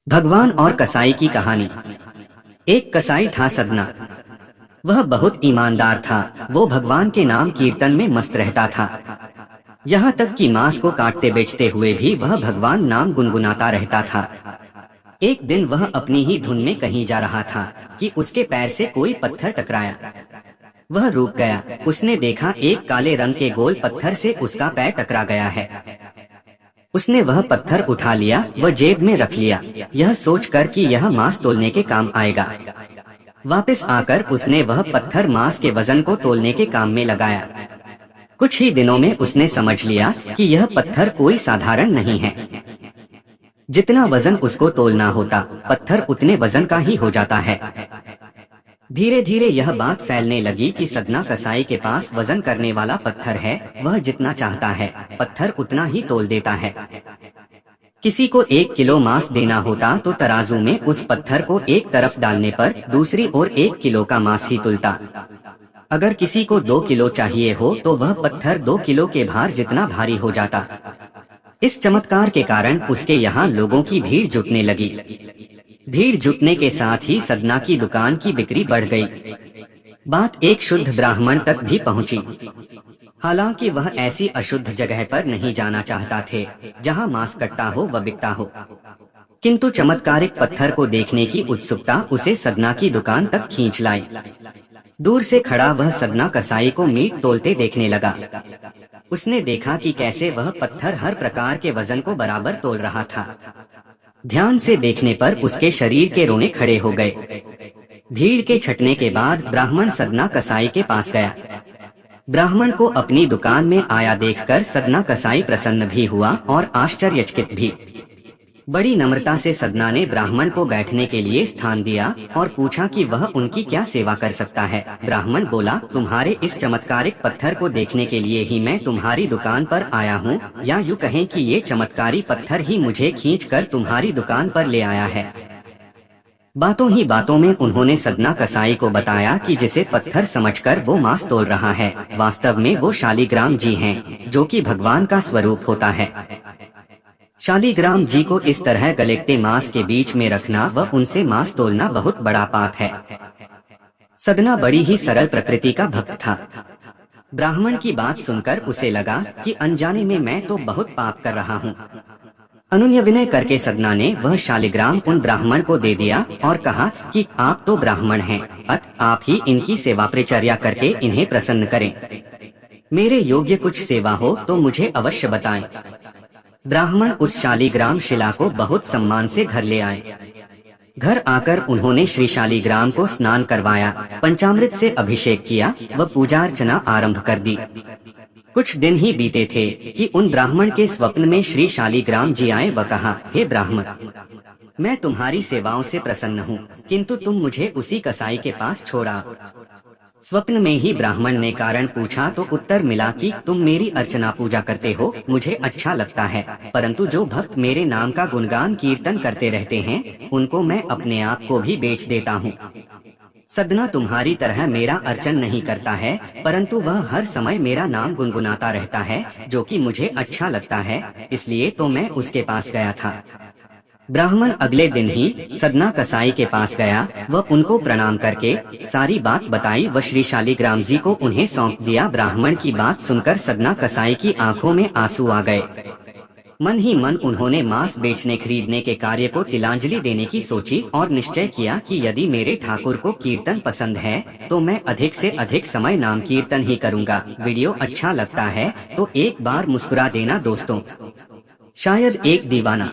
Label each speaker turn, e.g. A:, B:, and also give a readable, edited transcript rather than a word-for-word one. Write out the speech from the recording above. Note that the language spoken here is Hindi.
A: भगवान और कसाई की कहानी। एक कसाई था सदना। वह बहुत ईमानदार था। वो भगवान के नाम कीर्तन में मस्त रहता था। यहाँ तक कि मांस को काटते बेचते हुए भी वह भगवान नाम गुनगुनाता रहता था। एक दिन वह अपनी ही धुन में कहीं जा रहा था कि उसके पैर से कोई पत्थर टकराया। वह रुक गया। उसने देखा एक काले रंग के गोल पत्थर से उसका पैर टकरा गया है। उसने वह पत्थर उठा लिया व जेब में रख लिया, यह सोचकर कि यह मांस तोलने के काम आएगा। वापस आकर उसने वह पत्थर मांस के वजन को तोलने के काम में लगाया। कुछ ही दिनों में उसने समझ लिया कि यह पत्थर कोई साधारण नहीं है। जितना वजन उसको तोलना होता, पत्थर उतने वजन का ही हो जाता है। धीरे धीरे यह बात फैलने लगी कि सदना कसाई के पास वजन करने वाला पत्थर है। वह जितना चाहता है पत्थर उतना ही तोल देता है। किसी को 1 किलो मांस देना होता तो तराजू में उस पत्थर को एक तरफ डालने पर दूसरी ओर 1 किलो का मांस ही तुलता। अगर किसी को 2 किलो चाहिए हो तो वह पत्थर 2 किलो के भार जितना भारी हो जाता। इस चमत्कार के कारण उसके यहाँ लोगों की भीड़ जुटने लगी। भीड़ जुटने के साथ ही सदना की दुकान की बिक्री बढ़ गई। बात एक शुद्ध ब्राह्मण तक भी पहुंची। हालांकि वह ऐसी अशुद्ध जगह पर नहीं जाना चाहता थे जहां मांस कटता हो व बिकता हो, किंतु चमत्कारिक पत्थर को देखने की उत्सुकता उसे सदना की दुकान तक खींच लाई। दूर से खड़ा वह सदना कसाई को मीट तोलते देखने लगा। उसने देखा कि कैसे वह पत्थर हर प्रकार के वजन को बराबर तोल रहा था। ध्यान से देखने पर उसके शरीर के रोने खड़े हो गए। भीड़ के छटने के बाद ब्राह्मण सदना कसाई के पास गया। ब्राह्मण को अपनी दुकान में आया देखकर सदना कसाई प्रसन्न भी हुआ और आश्चर्यचकित भी। बड़ी नम्रता से सदना ने ब्राह्मण को बैठने के लिए स्थान दिया और पूछा कि वह उनकी क्या सेवा कर सकता है। ब्राह्मण बोला, तुम्हारे इस चमत्कारिक पत्थर को देखने के लिए ही मैं तुम्हारी दुकान पर आया हूँ, या यूँ कहें कि ये चमत्कारी पत्थर ही मुझे खींचकर तुम्हारी दुकान पर ले आया है। बातों ही बातों में उन्होंने सदना कसाई को बताया कि जिसे पत्थर समझकर वो मांस तोल रहा है, वास्तव में वो शालिग्राम जी हैं, जो कि भगवान का स्वरूप होता है। शालिग्राम जी को इस तरह गलेक्टे मांस के बीच में रखना व उनसे मांस तोलना बहुत बड़ा पाप है। सदना बड़ी ही सरल प्रकृति का भक्त था। ब्राह्मण की बात सुनकर उसे लगा कि अनजाने में मैं तो बहुत पाप कर रहा हूँ। अनुनय विनय करके सदना ने वह शालिग्राम उन ब्राह्मण को दे दिया और कहा कि आप तो ब्राह्मण हैं, अतः आप ही इनकी सेवा परिचर्या करके इन्हें प्रसन्न करें। मेरे योग्य कुछ सेवा हो तो मुझे अवश्य बताएं। ब्राह्मण उस शालिग्राम शिला को बहुत सम्मान से घर ले आए। घर आकर उन्होंने श्री शालिग्राम को स्नान करवाया, पंचामृत से अभिषेक किया व पूजा अर्चना आरंभ कर दी। कुछ दिन ही बीते थे कि उन ब्राह्मण के स्वप्न में श्री शालिग्राम जी आए व कहा, हे ब्राह्मण, मैं तुम्हारी सेवाओं से प्रसन्न हूँ, किंतु तुम मुझे उसी कसाई के पास छोड़ा। स्वप्न में ही ब्राह्मण ने कारण पूछा तो उत्तर मिला कि तुम मेरी अर्चना पूजा करते हो, मुझे अच्छा लगता है, परंतु जो भक्त मेरे नाम का गुणगान कीर्तन करते रहते हैं उनको मैं अपने आप को भी बेच देता हूँ। सदना तुम्हारी तरह मेरा अर्चन नहीं करता है, परंतु वह हर समय मेरा नाम गुनगुनाता रहता है, जो कि मुझे अच्छा लगता है, इसलिए तो मैं उसके पास गया था। ब्राह्मण अगले दिन ही सदना कसाई के पास गया व उनको प्रणाम करके सारी बात बताई व श्री शालिग्राम जी को उन्हें सौंप दिया। ब्राह्मण की बात सुनकर सदना कसाई की आंखों में आंसू आ गए। मन ही मन उन्होंने मांस बेचने खरीदने के कार्य को तिलांजलि देने की सोची और निश्चय किया कि यदि मेरे ठाकुर को कीर्तन पसंद है तो मैं अधिक से अधिक समय नाम कीर्तन ही करूँगा। वीडियो अच्छा लगता है तो एक बार मुस्कुरा देना दोस्तों। शायद एक दीवाना।